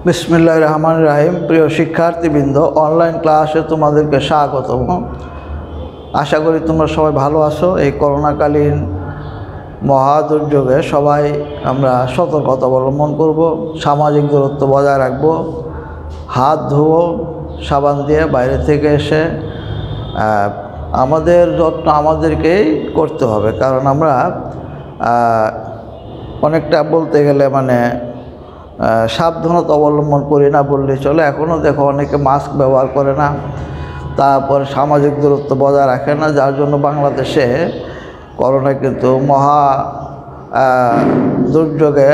বিসমিল্লাহির রহমানির রহিম। প্রিয় শিক্ষার্থীবৃন্দ, অনলাইন ক্লাসে তোমাদেরকে স্বাগতম। আশা করি তোমরা সবাই ভালো আছো। এই করোনাকালীন মহা দুর্যোগে সবাই আমরা সতর্কতা অবলম্বন করব, সামাজিক দূরত্ব বজায় রাখব, হাত ধোবো সাবান দিয়ে। বাইরে থেকে এসে আমাদের যত্ন আমাদেরকেই করতে হবে, কারণ আমরা অনেকটা বলতে গেলে সাবধানতা অবলম্বন করি না বললেই চলে। এখনও দেখো অনেকে মাস্ক ব্যবহার করে না, তারপর সামাজিক দূরত্ব বজায় রাখে না, যার জন্য বাংলাদেশে করোনা কিন্তু মহা দুর্যোগে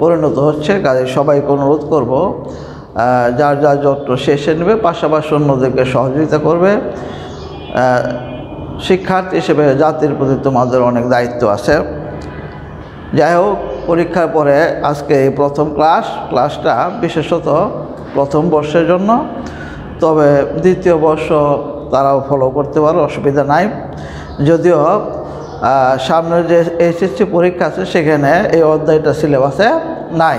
পরিণত হচ্ছে। কাজে সবাইকে অনুরোধ করব, যার যার যত্ন শেষে নেবে, পাশাপাশি অন্যদেরকে সহযোগিতা করবে। শিক্ষার্থী হিসেবে জাতির প্রতি তোমাদের অনেক দায়িত্ব আছে। যাই হোক, পরীক্ষার পরে আজকে এই প্রথম ক্লাসটা বিশেষত প্রথম বর্ষের জন্য, তবে দ্বিতীয় বর্ষ তারাও ফলো করতে পারো, অসুবিধা নাই। যদিও সামনের যে এইচএসসি পরীক্ষা আছে সেখানে এই অধ্যায়টা সিলেবাসে নাই,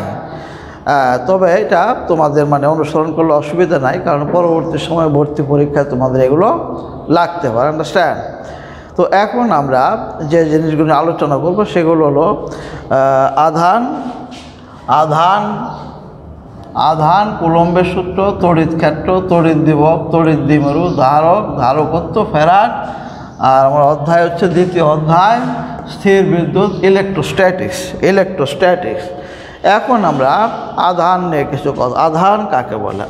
তবে এটা তোমাদের অনুসরণ করলে অসুবিধা নাই, কারণ পরবর্তী সময় ভর্তি পরীক্ষায় তোমাদের এগুলো লাগতে পারে। আন্ডারস্ট্যান্ড? তো এখন আমরা যে জিনিসগুলো আলোচনা করব সেগুলো হলো আধান, কুলম্বের সূত্র, তড়িৎ ক্ষেত্র, তড়িৎ দ্বিভব, তড়িৎ দ্বিমেরু, ধারক, ধারকত্ব, ফেরাড। আর আমার অধ্যায় হচ্ছে দ্বিতীয় অধ্যায়, স্থির বিদ্যুৎ, ইলেকট্রোস্ট্যাটিক্স। এখন আমরা আধান নিয়ে কিছু কথা। আধান কাকে বলে?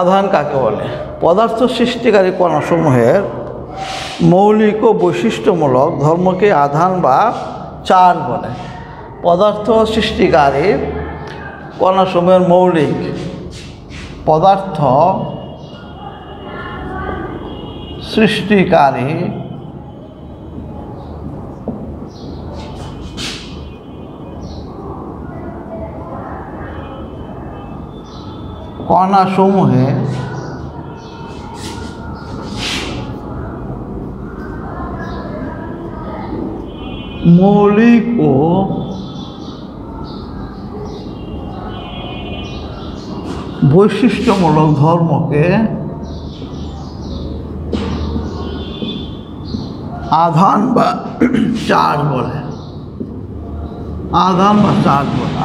আধান কাকে বলে? পদার্থ সৃষ্টিকারী কণাসমূহের মৌলিক ও বৈশিষ্ট্যমূলক ধর্মকে আধান বা চার্জ বলে। পদার্থ সৃষ্টিকারী কণাসমূহের মৌলিক পদার্থ সৃষ্টিকারী কণাসমূহে মৌলিক ও বৈশিষ্ট্যমূলক ধর্মকে আধান বা চার্জ বলে।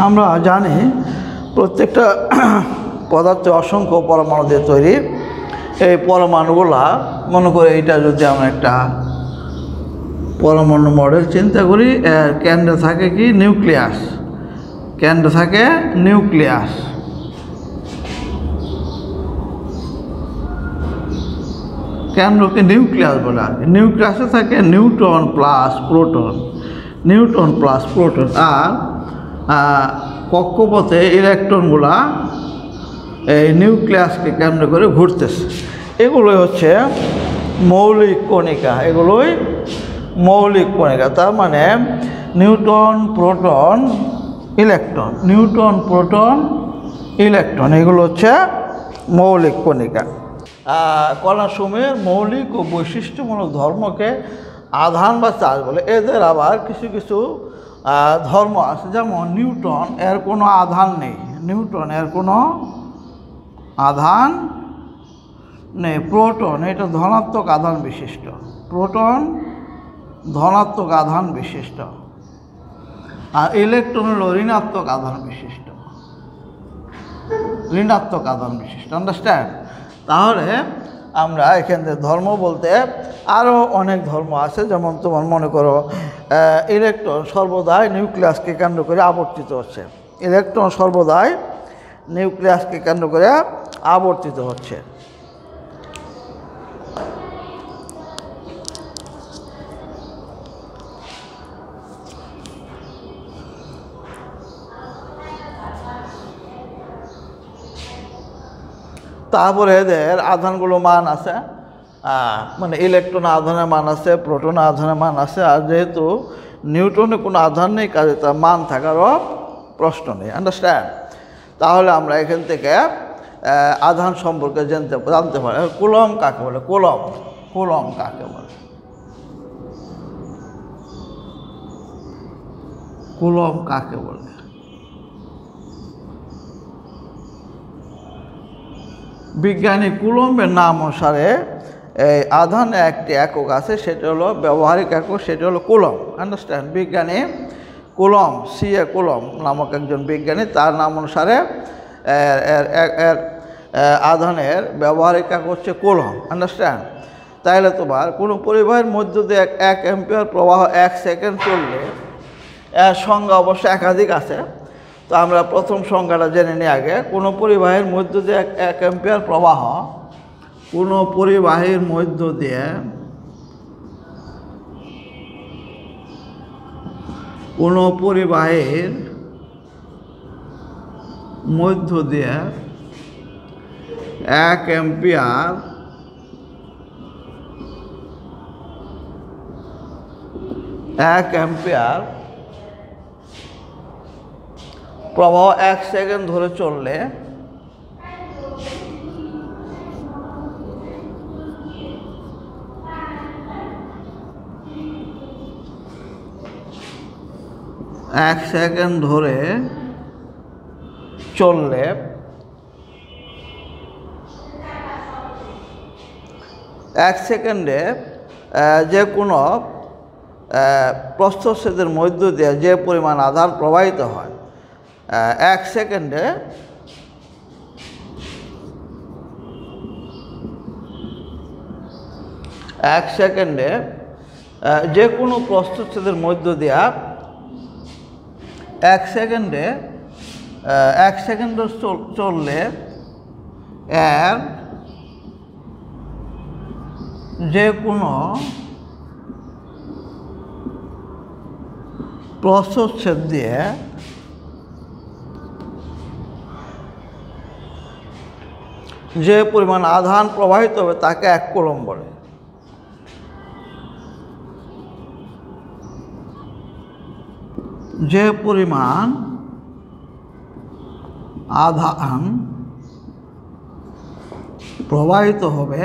আমরা জানি প্রত্যেকটা পদার্থ অসংখ্য পরমাণু দিয়ে তৈরি। এই পরমাণুগুলা, মনে করে এইটা যদি আমরা একটা পরমাণু মডেল চিন্তা করি, এর কেন্দ্রে থাকে কি? নিউক্লিয়াস। কেন্দ্রকে নিউক্লিয়াস বলে। আর নিউক্লিয়াসে থাকে নিউট্রন প্লাস প্রোটন। আর কক্ষপথে ইলেকট্রনগুলা এই নিউক্লিয়াসকে কেন্দ্র করে ঘুরতেছে। এগুলোই হচ্ছে মৌলিক কণিকা। তার মানে নিউট্রন, প্রোটন, ইলেকট্রন, এগুলো হচ্ছে মৌলিক কণিকা। কণাসমূহের মৌলিক ও বৈশিষ্ট্যমূলক ধর্মকে আধান বা চার্জ বলে। এদের আবার কিছু কিছু ধর্ম আছে, যেমন নিউট্রন, এর কোনো আধান নেই। প্রোটন, এটা ধনাত্মক আধান বিশিষ্ট। আর ইলেকট্রন হলো ঋণাত্মক আধান বিশিষ্ট। আন্ডারস্ট্যান্ড? তাহলে আমরা এখান থেকে ধর্ম বলতে আরও অনেক ধর্ম আছে। যেমন তোমার মনে করো, ইলেকট্রন সর্বদাই নিউক্লিয়াসকে কেন্দ্র করে আবর্তিত হচ্ছে। তারপরে এদের আধানগুলো মান আছে, ইলেকট্রন আধানের মান আছে, প্রোটন আধানের মান আছে। আর যেহেতু নিউটনে কোনো আধান নেই, কাজে তার মান থাকারও প্রশ্ন নেই। আন্ডারস্ট্যান্ড? তাহলে আমরা এখান থেকে আধান সম্পর্কে জানতে পারে। কুলম কাকে বলে? কুলম কাকে বলে? কুলম কাকে বলে? বিজ্ঞানী কুলম্বের নাম অনুসারে এই আধানে একটি একক আছে, সেটা হলো ব্যবহারিক একক, সেটা হলো কুলম। আন্ডারস্ট্যান্ড? বিজ্ঞানী কুলম, C.A. কুলম নামক একজন বিজ্ঞানী, তার নাম অনুসারে আধানের ব্যবহারিক একক হচ্ছে কুলম। আন্ডারস্ট্যান্ড? তাইলে তোমার কোনো পরিবাহের মধ্য দিয়ে 1 অ্যাম্পিয়ার প্রবাহ 1 সেকেন্ড চললে, এর সংজ্ঞা অবশ্য একাধিক আছে, তো আমরা প্রথম সংজ্ঞাটা জেনে নিই আগে। কোনো পরিবাহের মধ্য দিয়ে 1 অ্যাম্পিয়ার প্রবাহ, কোনো পরিবাহের মধ্য দিয়ে কোনো পরিবাহের মধ্য দিয়ে 1 অ্যাম্পিয়ার প্রবাহ 1 সেকেন্ড ধরে চললে এক সেকেন্ড ধরে চললে এক সেকেন্ডে যে কোনো প্রস্থচ্ছেদের মধ্য দিয়ে যে পরিমাণ আধান প্রবাহিত হয়, 1 সেকেন্ডে যে কোনো প্রস্থচ্ছেদের মধ্য দিয়ে 1 সেকেন্ড চললে এর যে কোনো প্রস্থচ্ছেদ দিয়ে যে পরিমাণ আধান প্রবাহিত হবে তাকে 1 কুলম্ব বলে। যে পরিমাণ আধান প্রবাহিত হবে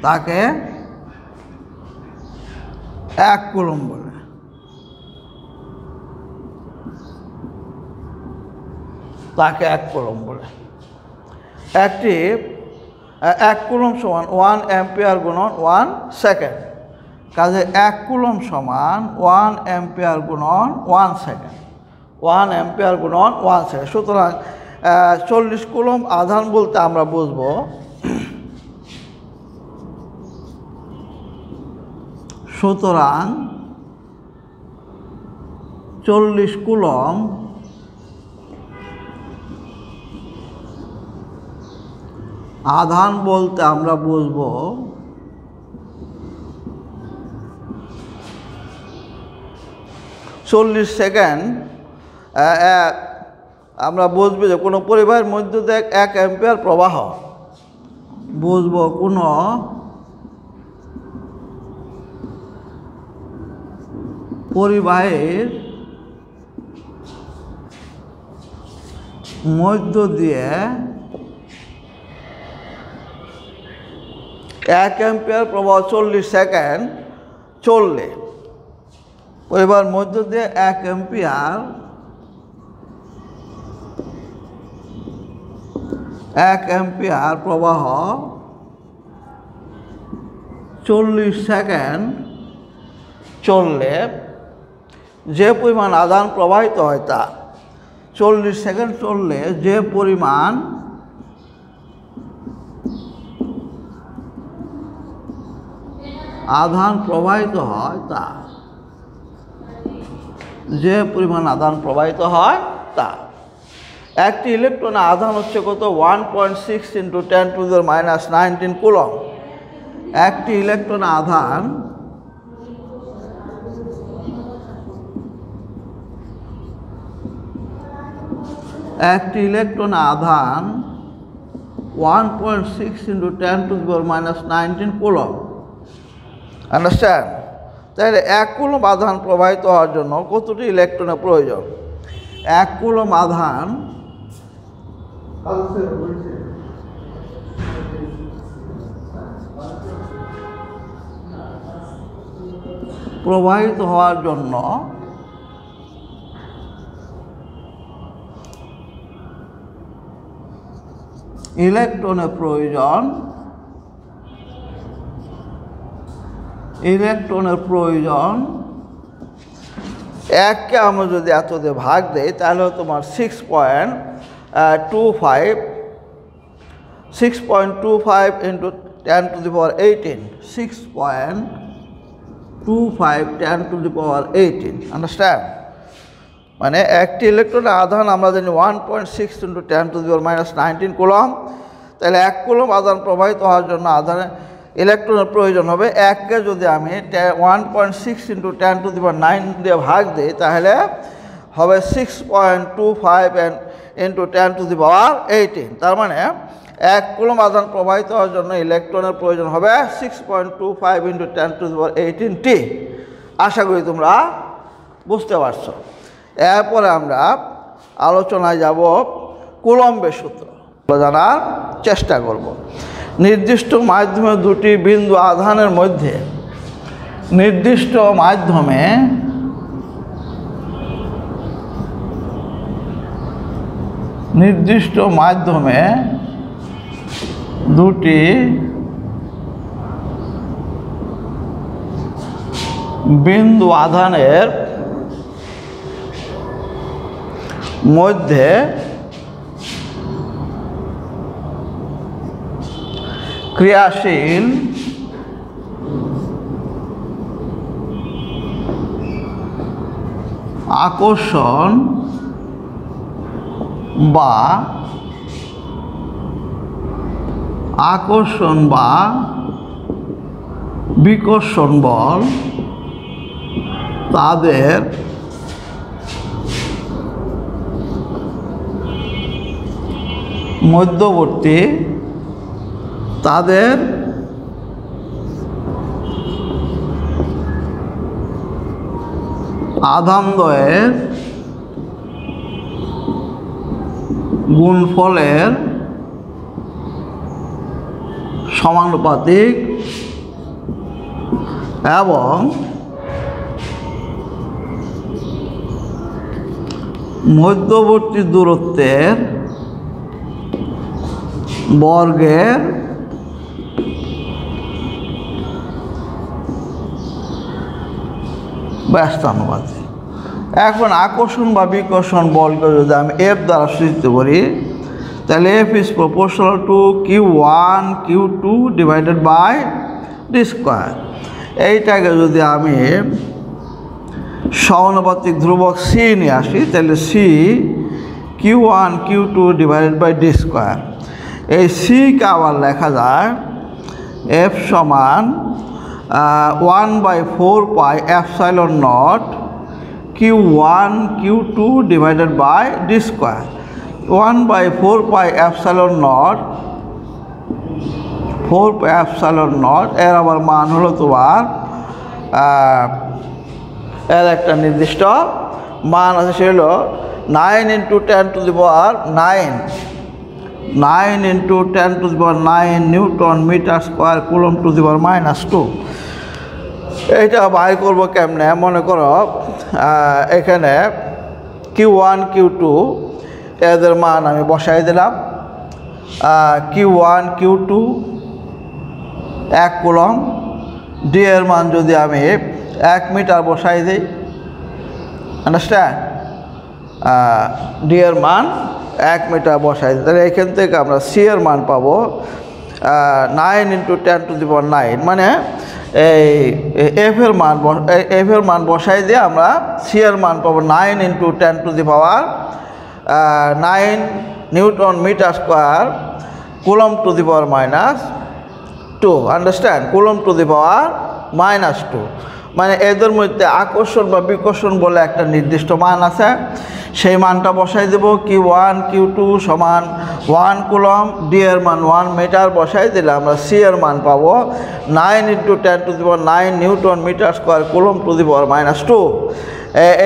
তাকে 1 কুলম্ব বলে। একটি 1 কুলম্ব সমান 1 অ্যাম্পিয়ার গুণন 1 সেকেন্ড। কাজে 1 কুলম্ব সমান 1 অ্যাম্পিয়ার গুণন 1 সেকেন্ড। 1 অ্যাম্পিয়ার গুণন 1 সেকেন্ড। সুতরাং 40 কুলম্ব আধান বলতে আমরা বুঝবো সুতরাং 40 কুলম্ব আধান বলতে আমরা বুঝবো 40 সেকেন্ড। আমরা বুঝবো যে কোনো পরিবাহের মধ্য দিয়ে 1 অ্যাম্পিয়ার প্রবাহ, বুঝবো কোনো পরিবাহের মধ্য দিয়ে 1 অ্যাম্পিয়ার প্রবাহ 40 সেকেন্ড চললে, পরিবাহের মধ্য দিয়ে 1 অ্যাম্পিয়ার প্রবাহ 40 সেকেন্ড চললে যে পরিমাণ আধান প্রবাহিত হয় তা 40 সেকেন্ড চললে যে পরিমাণ আধান প্রবাহিত হয় তা একটি ইলেকট্রনের আধান হচ্ছে কত? 1.6 × 10⁻⁻⁹ কুলম্ব। একটি ইলেকট্রনের আধান 1.6 × 10⁻⁹ কুলম্ব। আন্ডারস্ট্যান্ড? তাহলে 1 কুলম্ব আধান প্রবাহিত হওয়ার জন্য কতটি ইলেকট্রনের প্রয়োজন? 1 কুলম্ব আধান প্রবাহিত হওয়ার জন্য ইলেকট্রনের প্রয়োজন, এককে আমরা যদি এত দিয়ে ভাগ দেই তাহলে তোমার 6.25 into 10 to the power 18, 6.25 10 to the power 18, understand? মানে একটি ইলেকট্রনের আধান আমরা জানি 1.6 into 10 to the power -19 coulomb. তাহলে 1 কুলম্ব আধান প্রবাহিত হওয়ার জন্য আধানের ইলেকট্রনের প্রয়োজন হবে। এককে যদি আমি 1.6 into 10 to the power 9 দিয়ে ভাগ দিই তাহলে হবে 6.25 into 10 to the power 18। তার মানে 1 কুলম্ব আধান প্রবাহিত হওয়ার জন্য ইলেকট্রনের প্রয়োজন হবে 6.25 into 10 to the power 18 টি। আশা করি তোমরা বুঝতে পারছো। এরপরে আমরা আলোচনায় যাব কুলম্বের সূত্র জানার চেষ্টা করব। নির্দিষ্ট মাধ্যমে দুটি বিন্দু আধানের মধ্যে নির্দিষ্ট মাধ্যমে দুটি বিন্দু আধানের মধ্যে ক্রিয়াশীল আকর্ষণ বা বিকর্ষণ বল তাদের মধ্যবর্তী আধানদ্বয়ের গুণফলের সমানুপাতিক এবং মধ্যবর্তী দূরত্বের বর্গের ব্যস্তানুপাতিক। এখন আকর্ষণ বা বিকর্ষণ বলকে যদি আমি এফ দ্বারা সূচিত করি তাহলে F is proportional to Q1 Q2 divided by D square. এইটাকে যদি আমি সমানুপাতিক ধ্রুবক সি নিয়ে আসি তাহলে C Q1 Q2 divided by D square. এই সিকে আবার লেখা যায় এফ সমান 1/4 pi epsilon nought Q1 Q2 divided by D square. 1/4 pi epsilon nought 4 pi epsilon nought এর আবার মান হলো তোমার এর একটা নির্দিষ্ট মান আছে, সে হলো 9 into 10 to the power 9 into 10 to the power 9 newton metre square coulomb to the power -2। এইটা বাই করবো কেমনে? মনে করো এখানে Q1 Q2 এদের মান আমি বসাই দিলাম। Q1 Q2 1 কুলম্ব, ডি এর মান যদি আমি 1 মিটার বসাই দিই, আন্ডারস্ট্যান্ড? ডি এর মান 1 মিটার বসাই দিই, তাহলে এখান থেকে আমরা সি এর মান পাবো 9 into 10 to the power 9। মানে এই এফ এর মান বসাই দিয়ে আমরা সি এর মান পাবো 9 into 10 to the power 9 newton metre square coulomb to the power -2, understand? Coulomb to the power -2। মানে এদের মধ্যে আকর্ষণ বা বিকর্ষণ বলে একটা নির্দিষ্ট মান আছে, সেই মানটা বসাই দেব। Q1 Q2 সমান 1 কুলম্ব, ডি এর মান 1 মিটার বসাই দিলে আমরা সি এর মান পাবো 9 into 10 to the power 9 newton metre square coulomb to the power -2।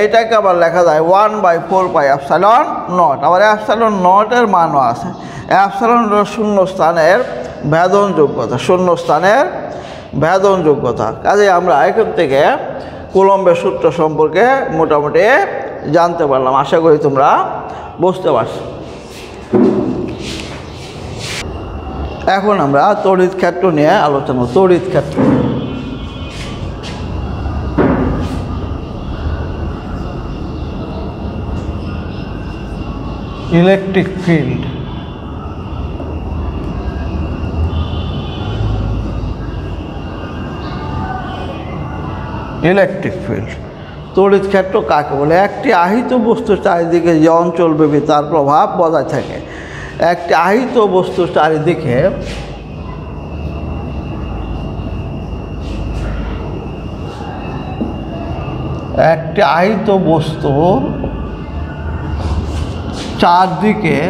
এইটাকে আবার লেখা যায় 1/4 পাই এপসাইলন নট। আবার এপসাইলন নটের মানও আছে। এপসাইলন শূন্য স্থানের ভেদন যোগ্যতা, কাজে আমরা এখান থেকে কুলম্বের সূত্র সম্পর্কে মোটামুটি জানতে পারলাম। আশা করি তোমরা বুঝতে পারছো। এখন আমরা তড়িৎ ক্ষেত্র নিয়ে আলোচনা করব। তড়িৎ ক্ষেত্র ইলেকট্রিক ফিল্ড। ইলেকট্রিক ফিল্ড তড়িৎ ক্ষেত্র কাকে বলে? একটি আহিত বস্তুর চারিদিকে যে অঞ্চলব্যাপী তার প্রভাব বজায় থাকে। একটি আহিত বস্তুর চারিদিকে চারদিকে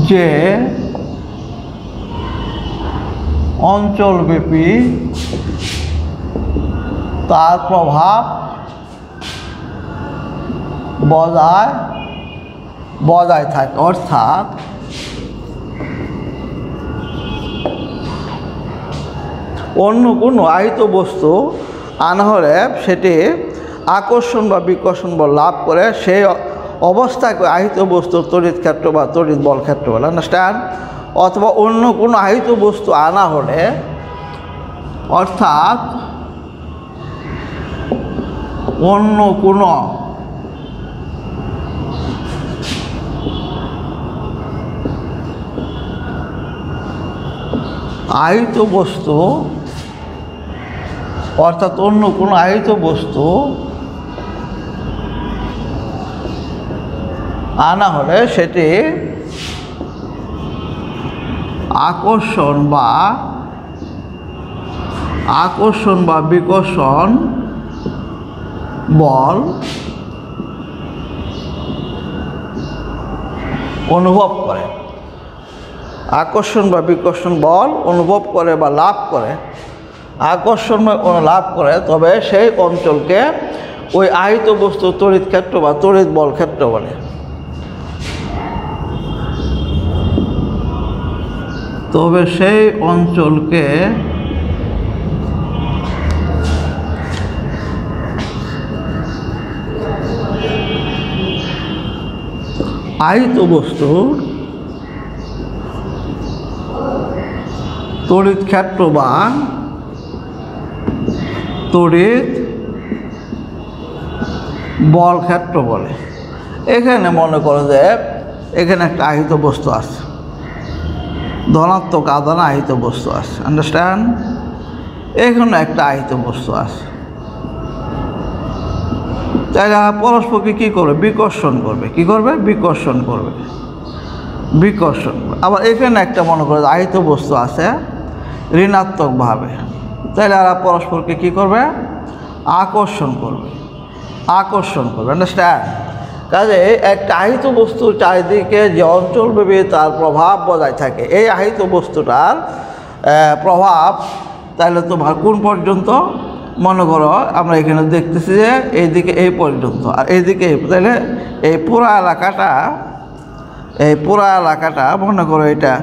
যে অঞ্চলব্যাপী তার প্রভাব বজায় থাকে। অর্থাৎ অন্য কোনো আহিত বস্তু আনা হলে সেটি আকর্ষণ বা বিকর্ষণ বল লাভ করে, সেই অবস্থাকে আহিত বস্তুর তড়িৎ ক্ষেত্র বা তড়িৎ বল ক্ষেত্র বলে। আন্ডারস্ট্যান্ড? অথবা অন্য কোনো আহিত বস্তু আনা হলে, অর্থাৎ অন্য কোনো আহিত বস্তু, অর্থাৎ অন্য কোনো আহিত বস্তু আনা হলে সেটি আকর্ষণ বা বিকর্ষণ বল অনুভব করে। আকর্ষণ বা বিকর্ষণ বল অনুভব করে বা লাভ করে, আকর্ষণ লাভ করে, তবে সেই অঞ্চলকে ওই আহিত বস্তুর তড়িৎ ক্ষেত্র বা তড়িৎ বল ক্ষেত্র বলে। তবে সেই অঞ্চলকে আহিত বস্তুর তড়িৎ ক্ষেত্র বা তড়িৎ বল ক্ষেত্র বলে। এখানে মনে করো যে এখানে একটা আহিত বস্তু আছে, ধনাত্মক আধান আহিত বস্তু আছে। আন্ডারস্ট্যান্ড? এখানে একটা আহিত বস্তু আছে, তাই পরস্পরকে কী করবে? বিকর্ষণ করবে। কী করবে? বিকর্ষণ করবে। আবার এখানে একটা মনে করে আহিত বস্তু আছে ঋণাত্মকভাবে, তাহলে এরা পরস্পরকে কী করবে? আকর্ষণ করবে। আন্ডারস্ট্যান্ড? কাজে একটা আহিত বস্তুর চারিদিকে যে অঞ্চলব্যাপী তার প্রভাব বজায় থাকে, এই আহিত বস্তুটার প্রভাব তাহলে তোমার কোন পর্যন্ত? মনে করো আমরা এখানে দেখতেছি যে এইদিকে এই পর্যন্ত, আর এইদিকে তাহলে এই পুরো এলাকাটা মনে করো এটা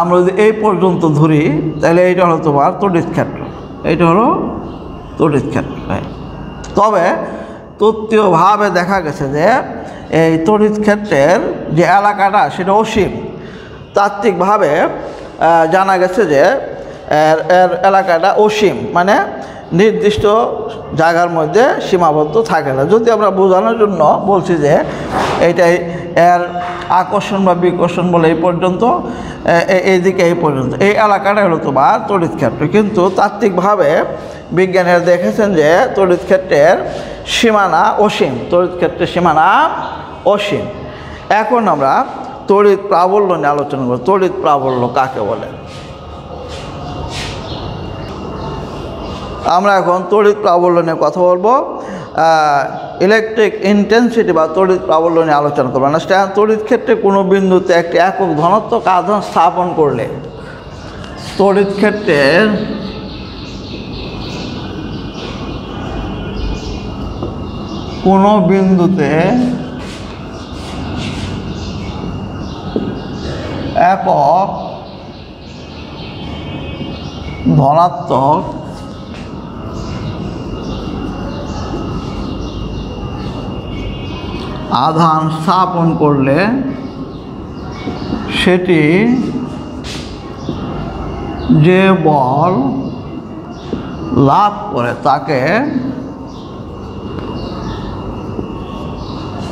আমরা যদি এই পর্যন্ত ধরি, তাহলে এইটা হলো তোমার তড়িৎ ক্ষেত্র। এইটা হলো তড়িৎ ক্ষেত্র। তবে তত্ত্বীয়ভাবে দেখা গেছে যে এই তড়িৎ ক্ষেত্রের যে এলাকাটা সেটা অসীম। তাত্ত্বিকভাবে জানা গেছে যে এর এলাকাটা অসীম, মানে নির্দিষ্ট জায়গার মধ্যে সীমাবদ্ধ থাকে না। যদি আমরা বোঝানোর জন্য বলছি যে এইটাই এর আকর্ষণ বা বিকর্ষণ বলে এই পর্যন্ত, এইদিকে এই পর্যন্ত, এই এলাকাটা হলো তোমার তড়িৎ ক্ষেত্র। কিন্তু তাত্ত্বিকভাবে বিজ্ঞানীরা দেখেছেন যে তড়িৎ ক্ষেত্রের সীমানা অসীম। এখন আমরা তড়িৎ প্রাবল্য নিয়ে আলোচনা করব। তড়িৎ প্রাবল্য কাকে বলে? আমরা এখন তড়িৎ প্রাবল্য নিয়ে কথা বলবো। ইলেকট্রিক ইন্টেন্সিটি বা তড়িৎ প্রাবল্য নিয়ে আলোচনা করবো। আন্ডারস্ট্যান্ড? তড়িৎ ক্ষেত্রে কোনো বিন্দুতে একটি একক ধনাত্মক আধান স্থাপন করলে তড়িৎ ক্ষেত্রের কোনো বিন্দুতে একক ধনাত্মক আধান স্থাপন করলে সেটি যে বল লাভ করে তাকে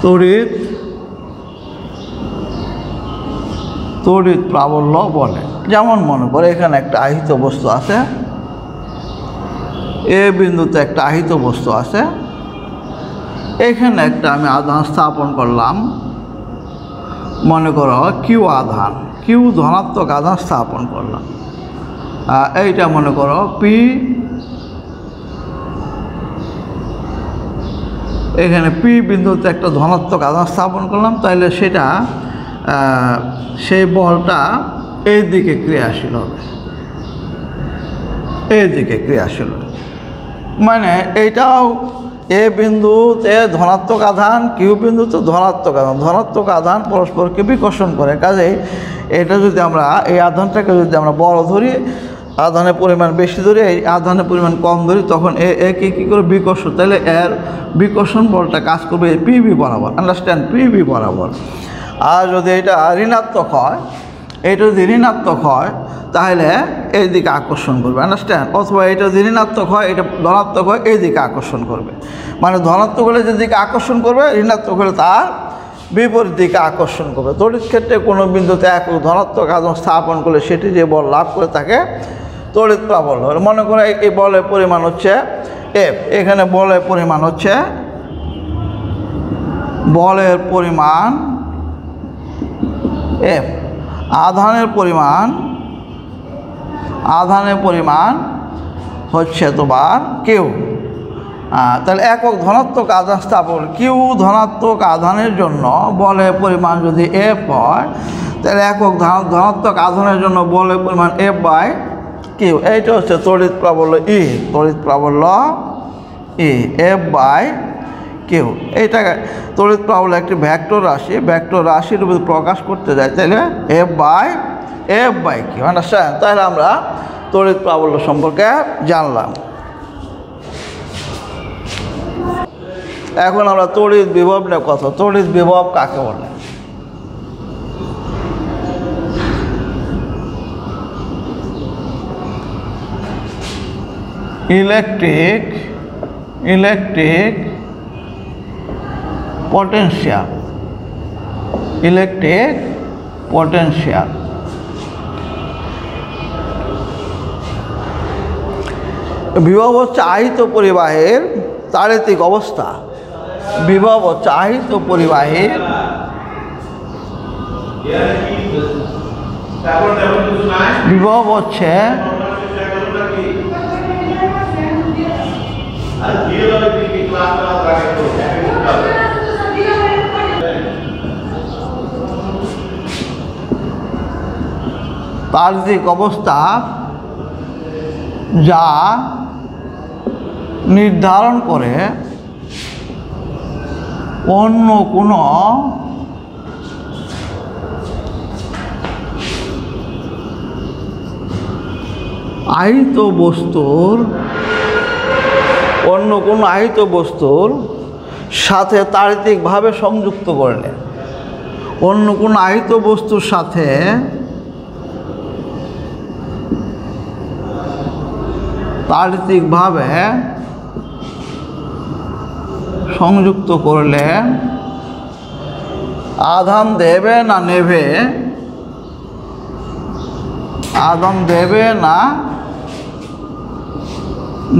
তড়িৎ প্রাবল্য বলে। যেমন মনে করে এখানে একটা আহিত বস্তু আছে, এ বিন্দুতে একটা আহিত বস্তু আছে, এখানে একটা আমি আধান স্থাপন করলাম, মনে করো কিউ আধান, কিউ ধনাত্মক আধান স্থাপন করলাম। এইটা মনে করো পি, এখানে পি বিন্দুতে একটা ধনাত্মক আধান স্থাপন করলাম, তাহলে সেটা সেই বলটা এই দিকে ক্রিয়াশীল হবে, এই দিকে ক্রিয়াশীল হবে। মানে এইটাও এ বিন্দুতে ধনাত্মক আধান, কিউ বিন্দুতে ধনাত্মক আধান পরস্পরকে বিকর্ষণ করে। কাজেই এটা যদি আমরা এই আধানটাকে যদি আমরা বড় ধরি, আধানের পরিমাণ বেশি ধরি, এই আধানের পরিমাণ কম ধরি, তখন একে কী করে বিকর্ষণ, তাহলে এর বিকর্ষণ বলটা কাজ করবে পিবি বরাবর, আন্ডারস্ট্যান্ড, পিবি বরাবর। আর যদি এটা ঋণাত্মক হয়, এটা যদি ঋণাত্মক হয় তাহলে এই দিকে আকর্ষণ করবে, আন্ডারস্ট্যান্ড। অথবা এটা যদি ঋণাত্মক হয়, এটা ধনাত্মক হয়, এই দিকে আকর্ষণ করবে। মানে ধনাত্মক হলে যেদিকে আকর্ষণ করবে, ঋণাত্মক হলে তার বিপরীত দিকে আকর্ষণ করবে। তড়িৎ ক্ষেত্রে কোনো বিন্দুতে এক ধনাত্মক আধান স্থাপন করলে সেটি যে বল লাভ করে তাকে তড়িৎ প্রাবল্য বলে। মনে করে এই বলের পরিমাণ হচ্ছে এফ, এখানে বলের পরিমাণ হচ্ছে এফ, আধানের পরিমাণ হচ্ছে তোমার কিউ। তাহলে একক ধনাত্মক আধান স্থাপন, কিউ ধনাত্মক আধানের জন্য বলের পরিমাণ যদি এফ হয়, তাহলে একক ধনাত্মক আধানের জন্য বলের পরিমাণ এফ বাই কিউ। এইটা হচ্ছে তড়িৎ প্রাবল্য ই, তড়িৎ প্রাবল্য ই, এফ বাই কিউ। এইটাকে তড়িৎ প্রাবল্য একটি ভেক্টর রাশি, ভেক্টর রাশির উপর প্রকাশ করতে যায়, তাহলে এফ বাই কিউ, আন্ডারস্ট্যান্ড। তাহলে আমরা তড়িৎ প্রাবল্য সম্পর্কে জানলাম। এখন আমরা তড়িৎ বিভব নিয়ে কথা। তড়িৎ বিভব কাকে বলে? ইলেকট্রিক পটেনশিয়াল, বিভব হচ্ছে আহিত পরিবাহের তাড়িতিক অবস্থা। বিভব হচ্ছে আহিত পরিবাহের বিভব হচ্ছে তাড়িতিক অবস্থা যা নির্ধারণ করে অন্য কোনো আহিত বস্তুর সাথে তাড়িতিকভাবে সংযুক্ত করলে, অন্য কোনো আহিত বস্তুর সাথে তাড়িতিকভাবে সংযুক্ত করলে আধান দেবে না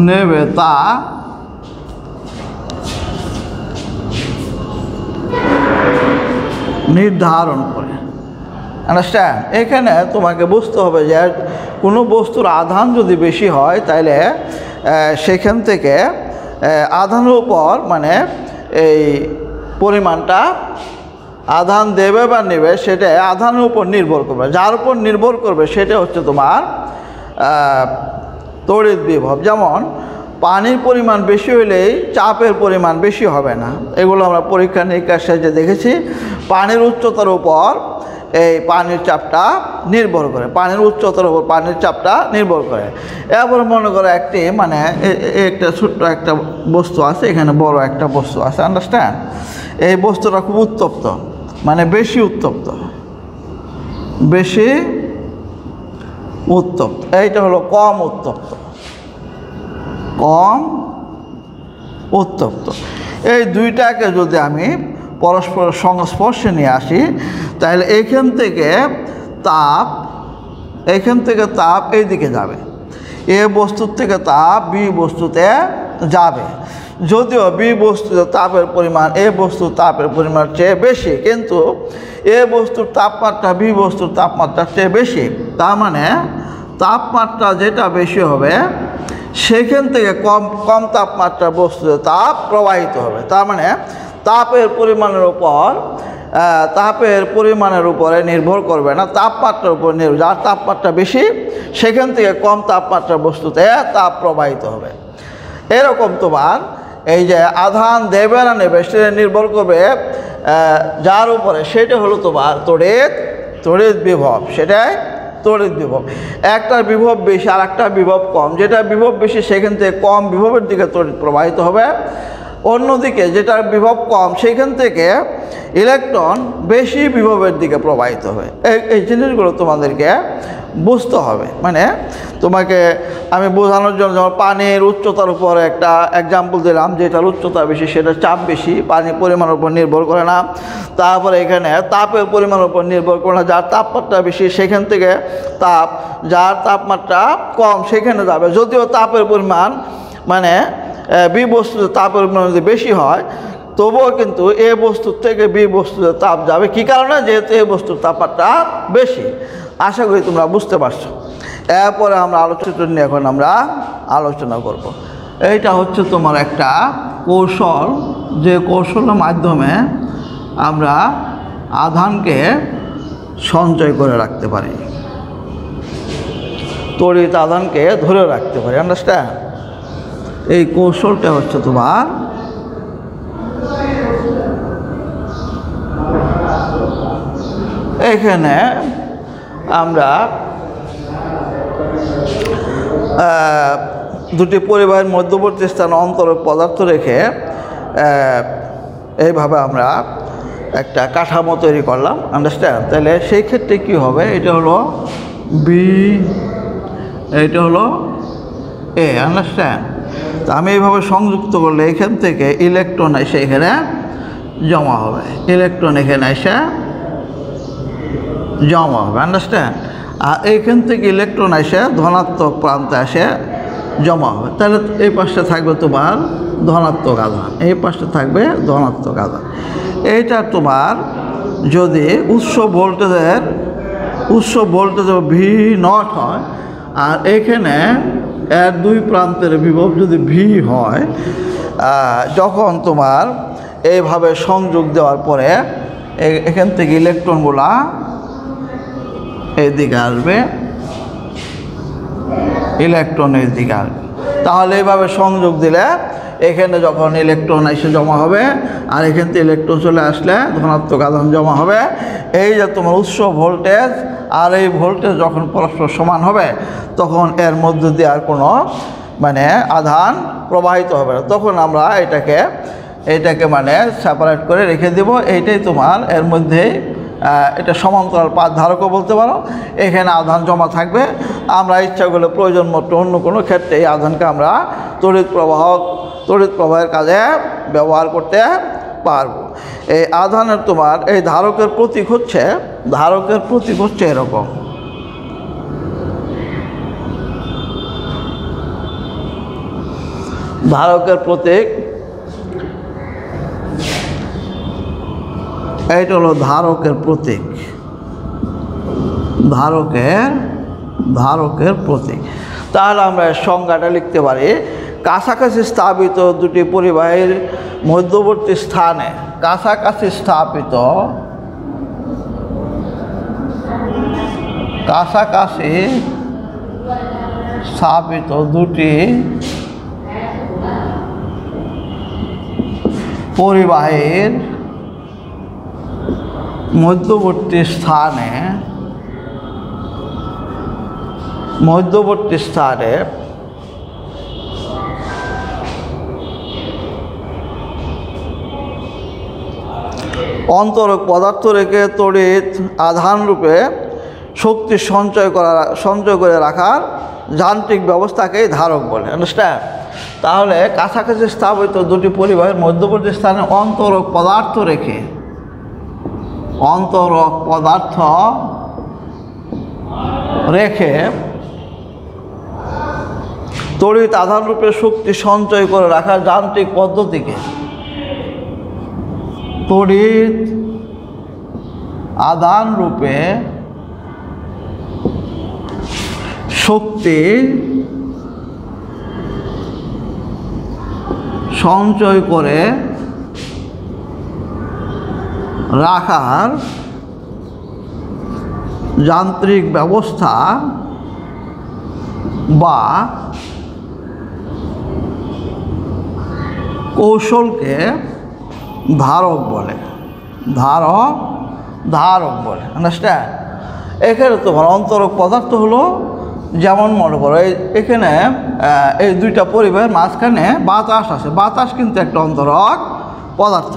নেবে, তা নির্ধারণ করে, আন্ডারস্ট্যান্ড। এখানে তোমাকে বুঝতে হবে যে কোনো বস্তুর আধান যদি বেশি হয়, তাহলে সেখান থেকে আধানের উপর মানে এই পরিমাণটা আধান দেবে বা নেবে সেটা আধানের উপর নির্ভর করবে। যার উপর নির্ভর করবে সেটা হচ্ছে তোমার তড়িৎ বিভব। যেমন পানির পরিমাণ বেশি হলেই চাপের পরিমাণ বেশি হবে না, এগুলো আমরা পরীক্ষা নিরীক্ষার সাহায্যে দেখেছি। পানির উচ্চতার উপর এই পানির চাপটা নির্ভর করে, পানির উচ্চতার উপর পানির চাপটা নির্ভর করে। এরপর মনে করো একটি মানে একটা ছোট্ট একটা বস্তু আছে, এখানে বড় একটা বস্তু আছে, আন্ডারস্ট্যান্ড? এই বস্তুটা খুব উত্তপ্ত, মানে বেশি উত্তপ্ত, বেশি উত্তপ্ত। এইটা হলো কম উত্তপ্ত, কম উত্তপ্ত। এই দুইটাকে যদি আমি পরস্পর সংস্পর্শে নিয়ে আসি, তাহলে এইখান থেকে তাপ এই দিকে যাবে, এ বস্তুর থেকে তাপ বি বস্তুতে যাবে। যদিও বি বস্তুতে তাপের পরিমাণ এ বস্তুর তাপের পরিমাণ চেয়ে বেশি, কিন্তু এ বস্তুর তাপমাত্রা বি বস্তুর তাপমাত্রার চেয়ে বেশি। তার মানে তাপমাত্রা যেটা বেশি হবে সেখান থেকে কম তাপমাত্রার বস্তুতে তাপ প্রবাহিত হবে। তার মানে তাপের পরিমাণের উপরে নির্ভর করবে না, তাপমাত্রার উপর নির্ভর। যার তাপমাত্রা বেশি সেখান থেকে কম তাপমাত্রার বস্তুতে তাপ প্রবাহিত হবে। এরকম তোমার এই যে আধান দেবে না নেবে সেটা নির্ভর করবে যার উপরে, সেটা হলো তোমার তড়িৎ বিভব। সেটাই তড়িৎ বিভব। একটার বিভব বেশি আর একটা বিভব কম, যেটা বিভব বেশি সেখান থেকে কম বিভবের দিকে তড়িৎ প্রবাহিত হবে, অন্যদিকে যেটার বিভব কম সেখান থেকে ইলেকট্রন বেশি বিভবের দিকে প্রবাহিত হবে। এই জিনিসগুলো তোমাদেরকে বুঝতে হবে। মানে তোমাকে আমি বোঝানোর জন্য, যেমন পানির উচ্চতার উপর একটা এক্সাম্পল দিলাম, যেটার উচ্চতা বেশি সেটার চাপ বেশি, পানির পরিমাণের উপর নির্ভর করে না। তারপরে এখানে তাপের পরিমাণের উপর নির্ভর করে না, যার তাপমাত্রা বেশি সেখান থেকে যার তাপমাত্রা কম সেখানে যাবে। যদিও তাপের পরিমাণ মানে বি বস্তুতে তাপের পরিমাণ যদি বেশি হয়, তবুও কিন্তু এ বস্তুর থেকে বি বস্তুতে তাপ যাবে। কী কারণে? যেহেতু এ বস্তুর তাপমাত্রা বেশি। আশা করি তোমরা বুঝতে পারছো। এরপরে আমরা আলোচনা নিয়ে এখন আমরা আলোচনা করব। এইটা হচ্ছে তোমার একটা কৌশল, যে কৌশলের মাধ্যমে আমরা আধানকে সঞ্চয় করে রাখতে পারি, তড়িৎ আধানকে ধরে রাখতে পারি, আন্ডারস্ট্যান্ড? এই কৌশলটা হচ্ছে তোমার এখানে আমরা দুটি পরিবাহের মধ্যবর্তী স্থানে অন্তরে পদার্থ রেখে এইভাবে আমরা একটা কাঠামো তৈরি করলাম, আন্ডারস্ট্যান্ড? তাহলে সেই ক্ষেত্রে কী হবে? এটা হলো বি, এটা হলো এ, আন্ডারস্ট্যান্ড? তো আমি এইভাবে সংযুক্ত করলে এখান থেকে ইলেকট্রন এসে এখানে জমা হবে, ইলেকট্রন এখানে এসে জমা হবে, আন্ডারস্ট্যান্ড? আর এইখান থেকে ইলেকট্রন এসে ধনাত্মক প্রান্তে এসে জমা হবে। তাহলে এই পাশে থাকবে তোমার ধনাত্মক আধান, এই পাশে থাকবে ধনাত্মক আধান। এইটা তোমার যদি উৎস ভোল্টেজ ভি নট হয়, আর এখানে এর দুই প্রান্তের বিভব যদি ভি হয়, যখন তোমার এইভাবে সংযোগ দেওয়ার পরে এখান থেকে ইলেকট্রনগুলা এইদিকে আসবে, ইলেকট্রন এইদিকে আসবে। তাহলে এইভাবে সংযোগ দিলে এখানে যখন ইলেকট্রন এসে জমা হবে, আর এখান থেকে ইলেকট্রন চলে আসলে ধনাত্মক আধান জমা হবে। এই যে তোমার উৎস ভোল্টেজ আর এই ভোল্টেজ যখন পরস্পর সমান হবে, তখন এর মধ্য দিয়ে আর কোনো মানে আধান প্রবাহিত হবে না। তখন আমরা এটাকে মানে সেপারেট করে রেখে দেব। এইটাই তোমার এর মধ্যে এটা সমান্তরাল পাত ধারকও বলতে পারো। এখানে আধান জমা থাকবে। আমরা ইচ্ছা করলে প্রয়োজন মতো অন্য কোনো ক্ষেত্রে এই আধানকে আমরা তড়িৎ প্রবাহের কাজে ব্যবহার করতে পারবো। এই আধানের তোমার এই ধারকের প্রতীক হচ্ছে এরকম। ধারকের প্রতীক এইটা হলো ধারকের প্রতীক, ধারকের প্রতীক। তাহলে আমরা সংজ্ঞাটা লিখতে পারি, কাছাকাছি স্থাপিত দুটি পরিবাহীর মধ্যবর্তী স্থানে কাছাকাছি স্থাপিত দুটি পরিবাহীর মধ্যবর্তী স্থানে অন্তরক পদার্থ রেখে তড়িৎ আধান রূপে শক্তি সঞ্চয় করে রাখার যান্ত্রিক ব্যবস্থাকেই ধারক বলে। আন্ডারস্ট্যান্ড? তাহলে কাছাকাছি স্থাপিত দুটি পরিবাহের মধ্যবর্তী স্থানে অন্তরক পদার্থ রেখে তড়িৎ আধান রূপে শক্তি সঞ্চয় করে রাখার যান্ত্রিক পদ্ধতিকে তড়িৎ আধান রূপে শক্তি সঞ্চয় করে রাখার যান্ত্রিক ব্যবস্থা বা কৌশলকে ধারক বলে। আন্ডারস্ট্যান্ড? এখানে তোমার অন্তরক পদার্থ হলো, যেমন মনে করো এখানে এই দুইটা পরিবাহের মাঝখানে বাতাস আছে, বাতাস কিন্তু একটা অন্তরক পদার্থ।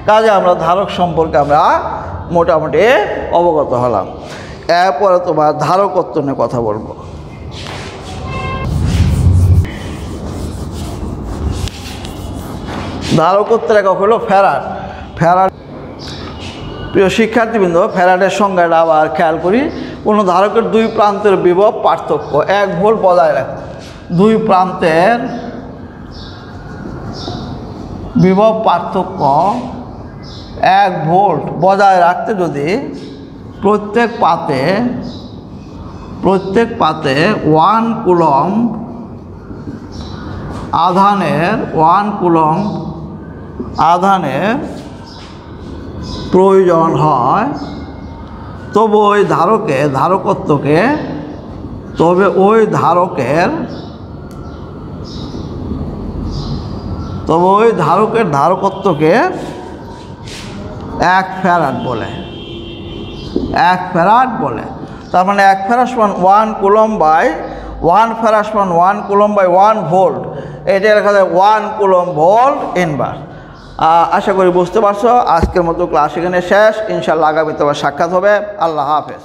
কাজে আমরা ধারক সম্পর্কে আমরা মোটামুটি অবগত হলাম। এরপরে তোমার ধারকত্ব নিয়ে কথা বলবো। ধারকত্বের একক হলো ফ্যারাড। প্রিয় শিক্ষার্থীবৃন্দ, ফ্যারাডের সংজ্ঞাটা আবার খেয়াল করি। কোনো ধারকের দুই প্রান্তের বিভব পার্থক্য 1 ভোল্ট বজায় রাখে। দুই প্রান্তের বিভব পার্থক্য 1 ভোল্ট বজায় রাখতে যদি প্রত্যেক পাতে 1 কুলম্ব আধানের প্রয়োজন হয়, তবে ওই ধারকের ধারকত্বকে 1 ফ্যারাড বলে। তার মানে 1 ফ্যারাড সমান 1 কুলম্ব বাই 1 ফ্যারাড সমান 1 কুলম্ব বাই 1 ভোল্ট। এটা লেখা যায় 1 কুলম্ব ভোল্ট ইনভার্স। আশা করি বুঝতে পারছো। আজকের মতো ক্লাস এখানে শেষ। ইনশাআল্লাহ আগামীতে আবার সাক্ষাৎ হবে। আল্লাহ হাফেজ।